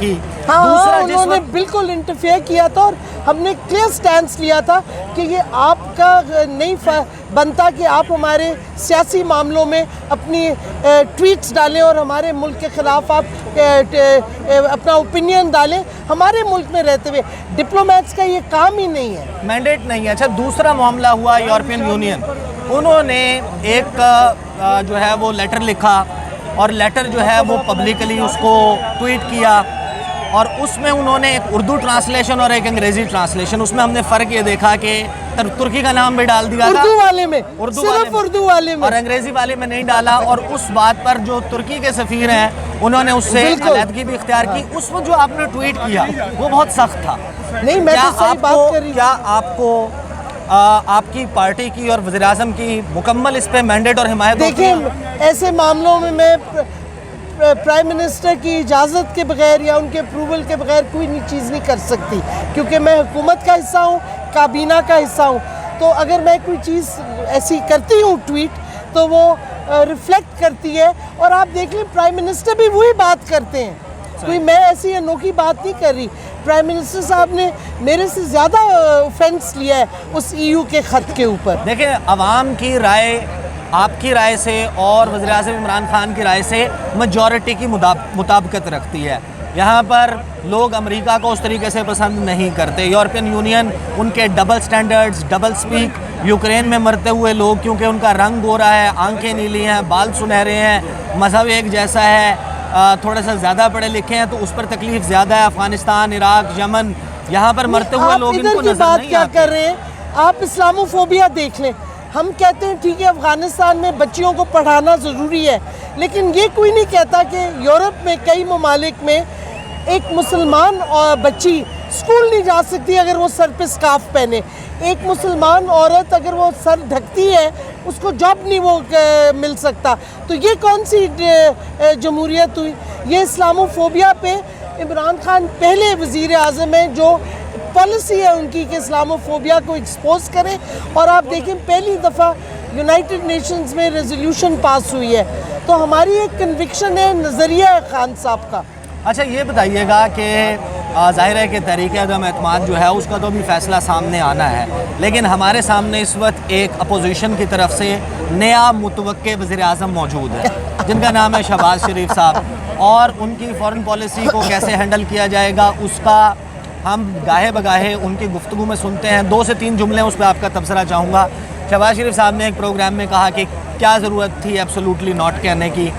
کی. ہاں دوسرا انہوں نے بالکل انٹرفیئر کیا تھا اور ہم نے کلیئر سٹینس لیا تھا کہ یہ آپ کا نہیں بنتا کہ آپ ہمارے سیاسی معاملوں میں اپنی ٹویٹس ڈالیں اور ہمارے ملک کے خلاف آپ اپنا اوپینین ڈالیں. ہمارے ملک میں رہتے ہوئے ڈپلومیٹس کا یہ کام ہی نہیں ہے, مینڈیٹ نہیں ہے. اچھا, دوسرا معاملہ ہوا یورپین یونین. انہوں نے ایک جو ہے وہ لیٹر لکھا اور لیٹر جو ہے وہ پبلکلی اس کو ٹویٹ کیا, اور اس میں انہوں نے ایک اردو ٹرانسلیشن اور ایک انگریزی ٹرانسلیشن, اس میں ہم نے فرق یہ دیکھا کہ ترکی کا نام بھی ڈال دیا تھا اردو والے میں, صرف اردو والے میں, اور انگریزی والے میں نہیں ڈالا. اور اس بات پر جو ترکی کے سفیر ہیں انہوں نے اس سے علیحدگی بھی اختیار کی. اس وقت جو آپ نے ٹویٹ کیا وہ بہت سخت تھا. نہیں, میں تو صحیح بات کر رہی ہوں. کیا آپ کو آپ کی پارٹی کی اور وزیراعظم کی مکمل اس پہ مینڈیٹ اور حمایت ہوتی ہے؟ دیکھیں, ایسے معاملوں میں پرائم منسٹر کی اجازت کے بغیر یا ان کے اپروول کے بغیر کوئی چیز نہیں کر سکتی, کیونکہ میں حکومت کا حصہ ہوں, کابینہ کا حصہ ہوں. تو اگر میں کوئی چیز ایسی کرتی ہوں ٹویٹ تو وہ ریفلیکٹ کرتی ہے. اور آپ دیکھ لیں پرائم منسٹر بھی وہی بات کرتے ہیں, کوئی میں ایسی انوکھی بات نہیں کر رہی. پرائم منسٹر صاحب نے میرے سے زیادہ اوفینس لیا ہے اس EU کے خط کے اوپر. دیکھیں, عوام کی رائے آپ کی رائے سے اور وزیراعظم عمران خان کی رائے سے میجورٹی کی مطابقت رکھتی ہے. یہاں پر لوگ امریکہ کو اس طریقے سے پسند نہیں کرتے. یورپین یونین ان کے double standards, double speak, Ukraine میں مرتے ہوئے لوگ کیونکہ ان کا رنگ گورا ہے, آنکھیں نیلی ہیں, بال سنہرے ہیں, مذہب ایک جیسا ہے, تھوڑا سا زیادہ پڑھے لکھے ہیں, تو اس پر تکلیف زیادہ ہے. افغانستان, عراق, یمن, یہاں پر مرتے ہوئے لوگ ان کو نظر نہیں کیا کر رہے ہیں. آپ اسلاموفوبیا دیکھ لیں. ہم کہتے ہیں ٹھیک ہے افغانستان میں بچیوں کو پڑھانا ضروری ہے, لیکن یہ کوئی نہیں کہتا کہ یورپ میں کئی ممالک میں ایک مسلمان بچی اسکول نہیں جا سکتی اگر وہ سر پہ اسکارف پہنے. ایک مسلمان عورت اگر وہ سر ڈھکتی ہے اس کو جاب نہیں وہ مل سکتا. تو یہ کون سی جمہوریت ہوئی؟ یہ اسلاموفوبیا پہ عمران خان پہلے وزیر اعظم ہیں جو پالیسی ہے ان کی کہ اسلاموفوبیا کو ایکسپوز کریں. اور آپ دیکھیں پہلی دفعہ یونائٹڈ نیشنز میں ریزولوشن پاس ہوئی ہے. تو ہماری ایک کنوکشن ہے, نظریہ ہے خان صاحب کا. اچھا, یہ بتائیے گا کہ ظاہر ہے کہ تحریک عدم اعتماد جو ہے اس کا تو بھی فیصلہ سامنے آنا ہے, لیکن ہمارے سامنے اس وقت ایک اپوزیشن کی طرف سے نیا متوقع وزیر اعظم موجود ہے جن کا نام ہے شہباز شریف صاحب, اور ان کی فورن پالیسی کو کیسے ہینڈل کیا جائے گا اس کا ہم گاہے بگاہے ان کی گفتگو میں سنتے ہیں. 2 سے 3 جملے اس پہ آپ کا تبصرہ چاہوں گا. شہباز شریف صاحب نے ایک پروگرام میں کہا کہ کیا ضرورت تھی ایبسولوٹلی ناٹ کہنے کی.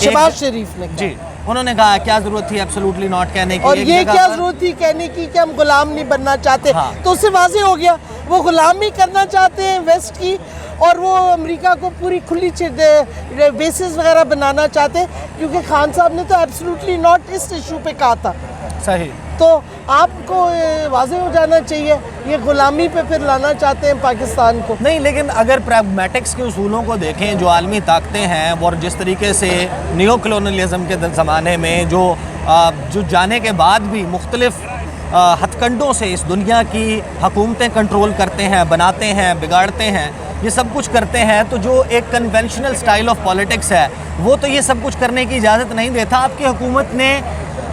شہباز شریف نے جی, انہوں نے کہا کیا ضرورت تھی ایبسولوٹلی ناٹ کہنے کی, اور یہ کیا ضرورت تھی کہنے کی کہ ہم غلام نہیں بننا چاہتے. تو اس سے واضح ہو گیا وہ غلامی کرنا چاہتے ہیں ویسٹ کی, اور وہ امریکہ کو پوری کھلی بیسز وغیرہ بنانا چاہتے ہیں, کیونکہ خان صاحب نے تو ایبسولوٹلی ناٹ اس ایشو پہ کہا تھا. صحیح. تو آپ کو واضح ہو جانا چاہیے یہ غلامی پہ پھر لانا چاہتے ہیں پاکستان کو. نہیں, لیکن اگر پریگمیٹکس کے اصولوں کو دیکھیں جو عالمی طاقتیں ہیں اور جس طریقے سے نیو کلونیلزم کے زمانے میں جو جانے کے بعد بھی مختلف ہتھ کنڈوں سے اس دنیا کی حکومتیں کنٹرول کرتے ہیں, بناتے ہیں, بگاڑتے ہیں, یہ سب کچھ کرتے ہیں, تو جو ایک کنونشنل سٹائل آف پالیٹکس ہے وہ تو یہ سب کچھ کرنے کی اجازت نہیں دیتا. آپ کی حکومت نے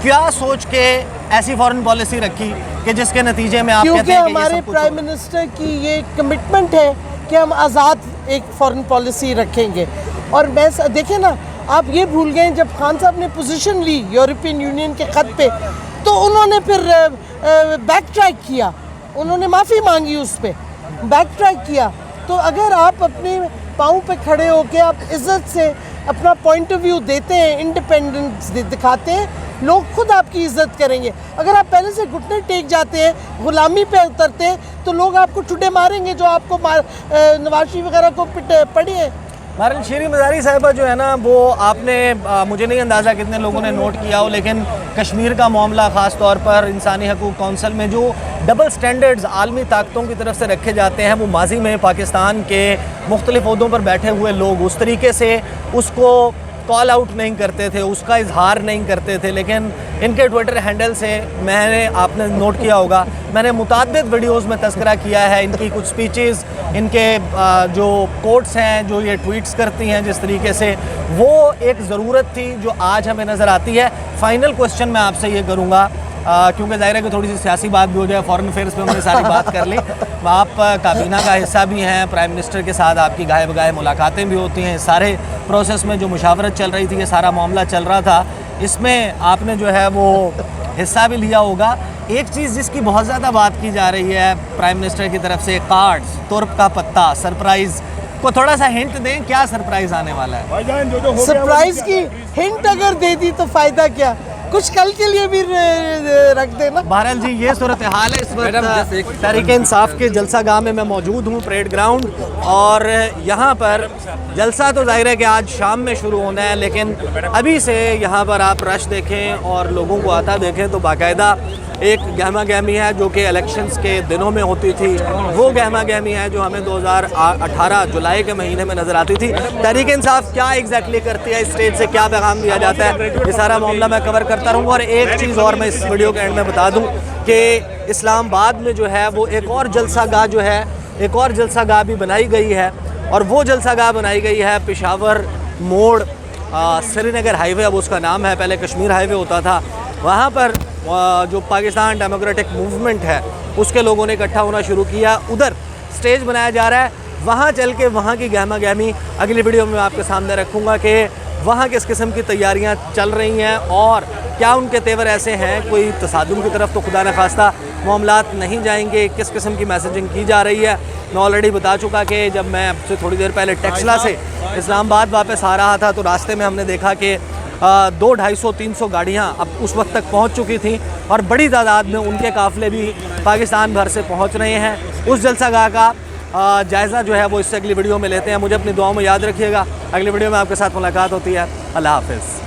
کیا سوچ کے ایسی فورن پالیسی رکھی کہ جس کے نتیجے میں آپ کہتے ہیں کہ ہمارے پرائم منسٹر کی یہ کمٹمنٹ ہے کہ ہم آزاد ایک فورن پالیسی رکھیں گے. اور میں دیکھیں نا, آپ یہ بھول گئے جب خان صاحب نے پوزیشن لی یورپین یونین کے خط پہ تو انہوں نے پھر بیک ٹریک کیا, انہوں نے معافی مانگی, اس پہ بیک ٹریک کیا. تو اگر آپ اپنے پاؤں پہ کھڑے ہو کے آپ عزت سے اپنا پوائنٹ آف ویو دیتے ہیں, انڈیپینڈنس دکھاتے ہیں, لوگ خود آپ کی عزت کریں گے. اگر آپ پہلے سے گھٹنے ٹیک جاتے ہیں, غلامی پہ اترتے ہیں, تو لوگ آپ کو ٹھڈے ماریں گے جو آپ کو نواز شریف وغیرہ کو پڑے ہیں. بہرحال شیریں مزاری صاحبہ جو ہے نا وہ آپ نے مجھے نہیں اندازہ کتنے لوگوں نے نوٹ کیا ہو, لیکن کشمیر کا معاملہ خاص طور پر انسانی حقوق کونسل میں جو ڈبل سٹینڈرڈز عالمی طاقتوں کی طرف سے رکھے جاتے ہیں, وہ ماضی میں پاکستان کے مختلف عہدوں پر بیٹھے ہوئے لوگ اس طریقے سے اس کو کال آؤٹ نہیں کرتے تھے, اس کا اظہار نہیں کرتے تھے, لیکن ان کے ٹویٹر ہینڈل سے میں نے, آپ نے نوٹ کیا ہوگا, میں نے متعدد ویڈیوز میں تذکرہ کیا ہے ان کی کچھ سپیچز, ان کے جو کوٹس ہیں جو یہ ٹویٹس کرتی ہیں جس طریقے سے, وہ ایک ضرورت تھی جو آج ہمیں نظر آتی ہے. فائنل کوسچن میں آپ سے یہ کروں گا, کیونکہ ظاہر ہے کہ تھوڑی سی سیاسی بات بھی ہو جائے, فورن افیئرس پہ ہم نے ساری بات کر لی. آپ کابینہ کا حصہ بھی ہیں, پرائم منسٹر کے ساتھ آپ کی گاہے بگاہے ملاقاتیں بھی ہوتی ہیں. سارے پروسیس میں جو مشاورت چل رہی تھی, یہ سارا معاملہ چل رہا تھا, اس میں آپ نے جو ہے وہ حصہ بھی لیا ہوگا. ایک چیز جس کی بہت زیادہ بات کی جا رہی ہے پرائم منسٹر کی طرف سے, کارڈز, ترپ کا پتہ, سرپرائز, کو تھوڑا سا ہنٹ دیں کیا سرپرائز آنے والا ہے؟ سرپرائز کی ہنٹ اگر دے دی تو فائدہ کیا, کچھ کل کے لیے بھی رکھ دینا. بہرحال جی یہ صورتحال ہے. اس وقت تحریک انصاف کے جلسہ گاہ میں موجود ہوں, پریڈ گراؤنڈ, اور یہاں پر جلسہ تو ظاہر ہے کہ آج شام میں شروع ہونا ہے, لیکن ابھی سے یہاں پر آپ رش دیکھیں اور لوگوں کو آتا دیکھیں تو باقاعدہ ایک گہما گہمی ہے جو کہ الیکشنز کے دنوں میں ہوتی تھی, وہ گہما گہمی ہے جو ہمیں 2018 جولائی کے مہینے میں نظر آتی تھی. تحریک انصاف کیا ایگزیکٹلی کرتی ہے, اسٹیج سے کیا پیغام دیا جاتا ہے, یہ سارا معاملہ میں کور کرتا رہوں گا. اور ایک چیز اور میں اس ویڈیو کے اینڈ میں بتا دوں کہ اسلام آباد میں جو ہے وہ ایک اور جلسہ گاہ جو ہے, ایک اور جلسہ گاہ بھی بنائی گئی ہے, اور وہ جلسہ گاہ بنائی گئی ہے پشاور موڑ, سری نگر ہائی وے اب اس کا نام ہے, پہلے کشمیر ہائی وے ہوتا تھا. وہاں پر جو پاکستان ڈیموکریٹک موومنٹ ہے اس کے لوگوں نے اکٹھا ہونا شروع کیا, ادھر سٹیج بنایا جا رہا ہے. وہاں چل کے وہاں کی گہما گہمی اگلی ویڈیو میں آپ کے سامنے رکھوں گا کہ وہاں کس قسم کی تیاریاں چل رہی ہیں اور کیا ان کے تیور ایسے ہیں. کوئی تصادم کی طرف تو خدا نخواستہ معاملات نہیں جائیں گے, کس قسم کی میسیجنگ کی جا رہی ہے. میں آلریڈی بتا چکا کہ جب میں اب سے تھوڑی دیر پہلے ٹیکسلا سے اسلام آباد واپس آ رہا تھا تو راستے میں ہم نے دیکھا کہ 200-250-300 گاڑیاں اب اس وقت تک پہنچ چکی تھیں, اور بڑی تعداد میں ان کے قافلے بھی پاکستان بھر سے پہنچ رہے ہیں. اس جلسہ گاہ کا جائزہ جو ہے وہ اس سے اگلی ویڈیو میں لیتے ہیں. مجھے اپنی دعاؤں میں یاد رکھیے گا. اگلی ویڈیو میں آپ کے ساتھ ملاقات ہوتی ہے. اللہ حافظ.